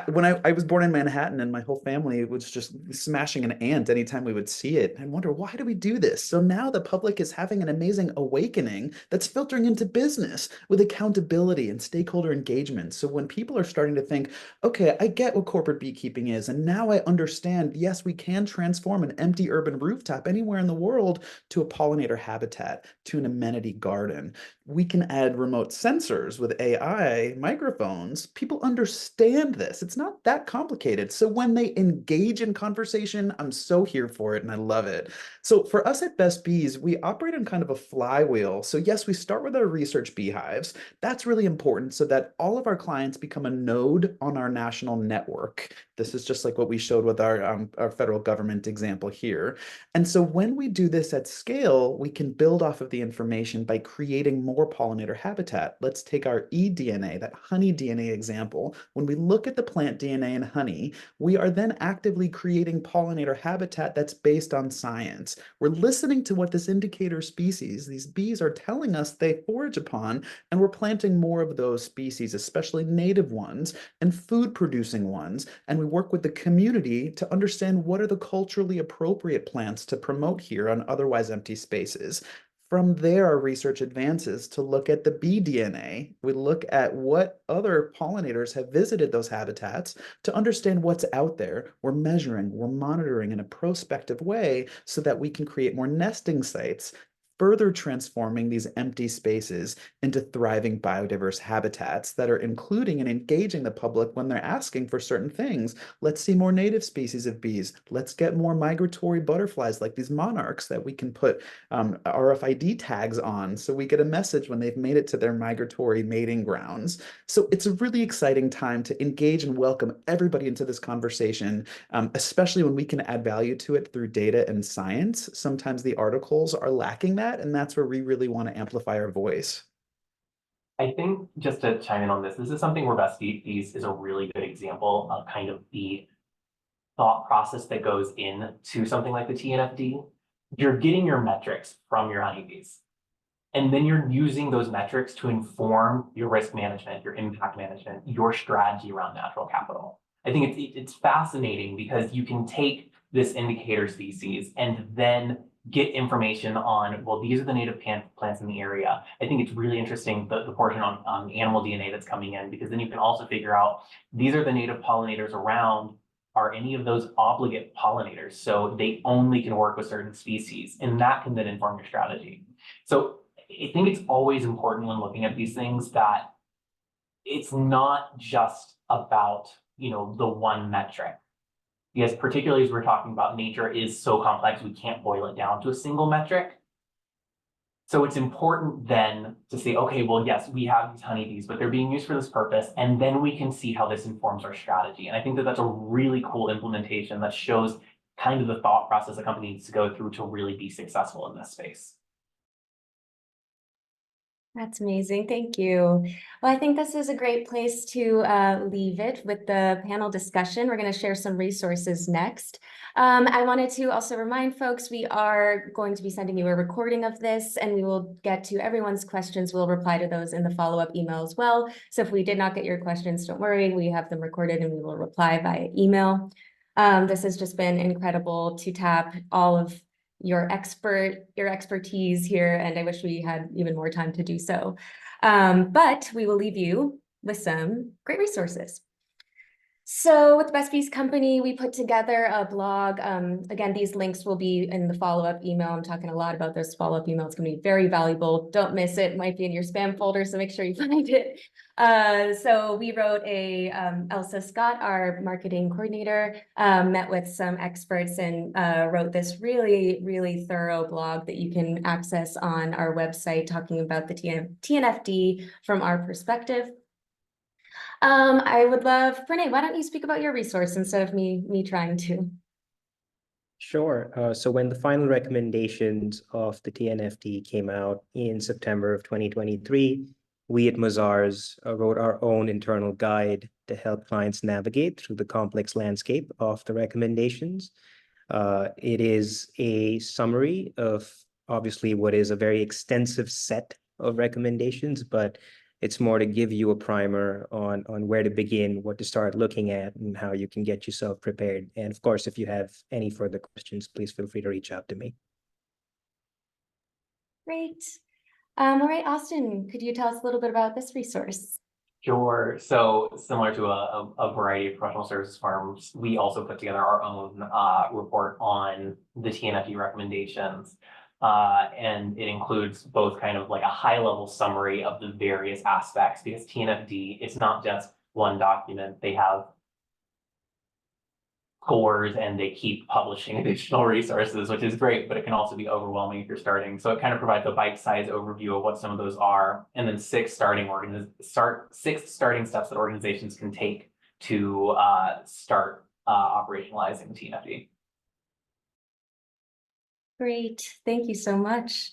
When I was born in Manhattan and my whole family was just smashing an ant anytime we would see it, I wonder, why do we do this? So now the public is having an amazing awakening that's filtering into business with accountability and stakeholder engagement. So when people are starting to think, okay, I get what corporate beekeeping is, and now I understand, yes, we can transform an empty urban rooftop anywhere in the world to a pollinator habitat, to an amenity garden. We can add remote sensors with AI microphones. People understand this. It's not that complicated. So when they engage in conversation, I'm so here for it and I love it. So for us at Best Bees, we operate on kind of a flywheel. So yes, we start with our research beehives. That's really important so that all of our clients become a node on our national network. This is just like what we showed with our federal government example here. And so when we do this at scale, we can build off of the information by creating more pollinator habitat. Let's take our eDNA, that honey DNA example. When we look at the plant DNA in honey, we are then actively creating pollinator habitat that's based on science. We're listening to what this indicator species, these bees, are telling us they forage upon, and we're planting more of those species, especially native ones and food-producing ones. And we work with the community to understand what are the culturally appropriate plants to promote here on otherwise empty spaces. From there, our research advances to look at the bee DNA. We look at what other pollinators have visited those habitats to understand what's out there. We're measuring, we're monitoring in a prospective way so that we can create more nesting sites. further transforming these empty spaces into thriving biodiverse habitats that are including and engaging the public when they're asking for certain things. Let's see more native species of bees. Let's get more migratory butterflies like these monarchs that we can put RFID tags on so we get a message when they've made it to their migratory mating grounds. So it's a really exciting time to engage and welcome everybody into this conversation, especially when we can add value to it through data and science. Sometimes the articles are lacking that, and that's where we really want to amplify our voice. I think just to chime in on this is something where Best Bees is a really good example of kind of the thought process that goes into something like the TNFD. You're getting your metrics from your honeybees. And then you're using those metrics to inform your risk management, your impact management, your strategy around natural capital. I think it's fascinating because you can take this indicator species and then get information on, well, these are the native plants in the area. I think it's really interesting, the portion on animal DNA that's coming in, because then you can also figure out, these are the native pollinators around. Are any of those obligate pollinators? So they only can work with certain species, and that can then inform your strategy. So I think it's always important when looking at these things that it's not just about, the one metric. Because particularly as we're talking about, nature is so complex, we can't boil it down to a single metric. So it's important then to say, okay, well, yes, we have these honeybees, but they're being used for this purpose, and then we can see how this informs our strategy. And I think that that's a really cool implementation that shows kind of the thought process a company needs to go through to really be successful in this space. That's amazing. Thank you. Well, I think this is a great place to leave it with the panel discussion. We're going to share some resources next. I wanted to also remind folks, we are going to be sending you a recording of this, and we will get to everyone's questions. We'll reply to those in the follow-up email as well. So if we did not get your questions, don't worry. We have them recorded and we will reply via email. This has just been incredible to tap all of your expertise here, and I wish we had even more time to do so. But we will leave you with some great resources. So with Best Bees Company, we put together a blog. Again, these links will be in the follow-up email. I'm talking a lot about this follow-up email. It's going to be very valuable. Don't miss it. It might be in your spam folder, so make sure you find it. So we wrote Elsa Scott, our marketing coordinator, met with some experts and wrote this really, really thorough blog that you can access on our website, talking about the TNFD from our perspective. I would love, Pranay, why don't you speak about your resource instead of me trying to? Sure. So when the final recommendations of the TNFD came out in September of 2023, we at Mazars wrote our own internal guide to help clients navigate through the complex landscape of the recommendations. It is a summary of obviously what is a very extensive set of recommendations, but it's more to give you a primer on where to begin, what to start looking at, and how you can get yourself prepared. And of course, if you have any further questions, please feel free to reach out to me. Great. All right, Austin, could you tell us a little bit about this resource? Sure. So similar to a variety of professional services firms, we also put together our own report on the TNFD recommendations. And it includes both kind of like a high level summary of the various aspects, because TNFD, it's not just one document. They have scores and they keep publishing additional resources, which is great, but it can also be overwhelming if you're starting. So it kind of provides a bite-sized overview of what some of those are, and then six starting steps that organizations can take to start operationalizing TNFD. Great, thank you so much.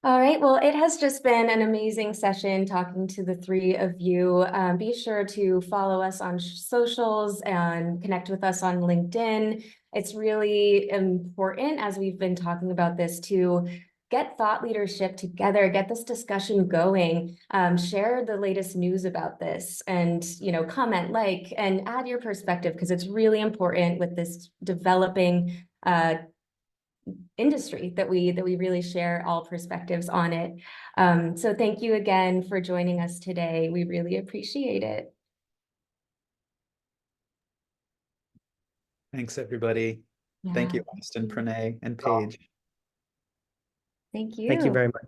All right, well, it has just been an amazing session talking to the three of you. Be sure to follow us on socials and connect with us on LinkedIn. It's really important, as we've been talking about this, to get thought leadership together, get this discussion going, share the latest news about this, and comment, like, and add your perspective, because it's really important with this developing industry that we really share all perspectives on it. So thank you again for joining us today. We really appreciate it. Thanks, everybody. Thank you, Austin, Pranay, and Paige. Thank you. Thank you very much.